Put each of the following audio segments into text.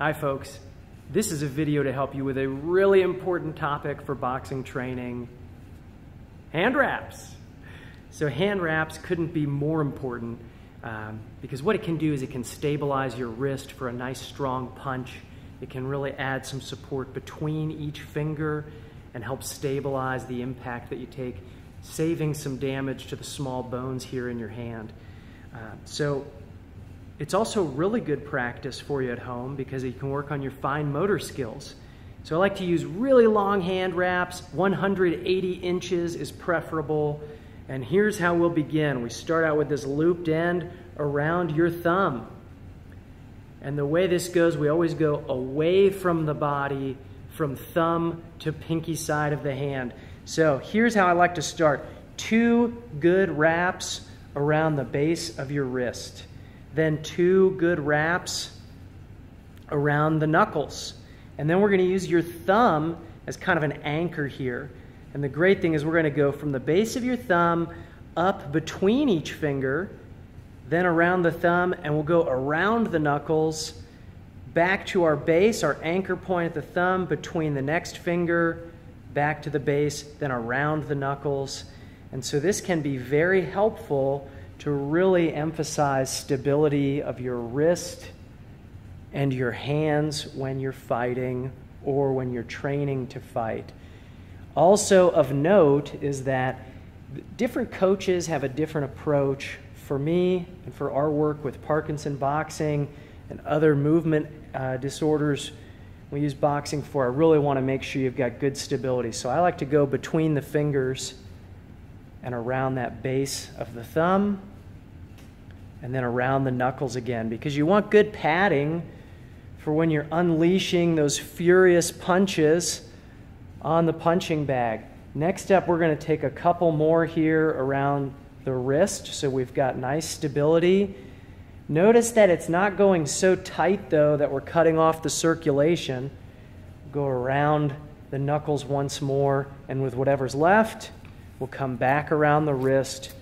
Hi folks, this is a video to help you with a really important topic for boxing training, hand wraps. So hand wraps couldn't be more important because what it can do is it can stabilize your wrist for a nice strong punch. It can really add some support between each finger and help stabilize the impact that you take, saving some damage to the small bones here in your hand. So it's also really good practice for you at home because you can work on your fine motor skills. So I like to use really long hand wraps. 180 inches is preferable. And here's how we'll begin. We start out with this looped end around your thumb. And the way this goes, we always go away from the body, from thumb to pinky side of the hand. So here's how I like to start. 2 good wraps around the base of your wrist. Then 2 good wraps around the knuckles. And then we're going to use your thumb as kind of an anchor here. And the great thing is we're going to go from the base of your thumb up between each finger, then around the thumb, and we'll go around the knuckles, back to our base, our anchor point at the thumb, between the next finger, back to the base, then around the knuckles. And so this can be very helpful to really emphasize stability of your wrist and your hands when you're fighting or when you're training to fight. Also of note is that different coaches have a different approach. For me and for our work with Parkinson boxing and other movement disorders we use boxing for, I really want to make sure you've got good stability. So I like to go between the fingers and around that base of the thumb, and then around the knuckles again, because you want good padding for when you're unleashing those furious punches on the punching bag. Next up, we're going to take a couple more here around the wrist, so we've got nice stability. Notice that it's not going so tight, though, that we're cutting off the circulation. Go around the knuckles once more, and with whatever's left, we'll come back around the wrist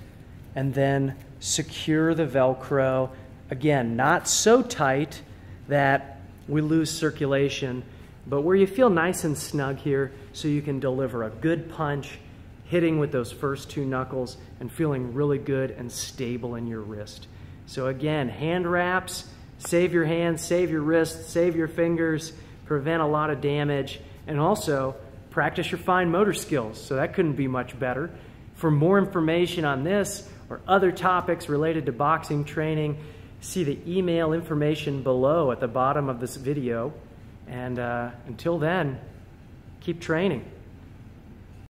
and then secure the Velcro. Again, not so tight that we lose circulation, but where you feel nice and snug here so you can deliver a good punch, hitting with those first 2 knuckles and feeling really good and stable in your wrist. So again, hand wraps, save your hands, save your wrists, save your fingers, prevent a lot of damage, and also practice your fine motor skills. So that couldn't be much better. For more information on this or other topics related to boxing training, see the email information below at the bottom of this video. And until then, keep training.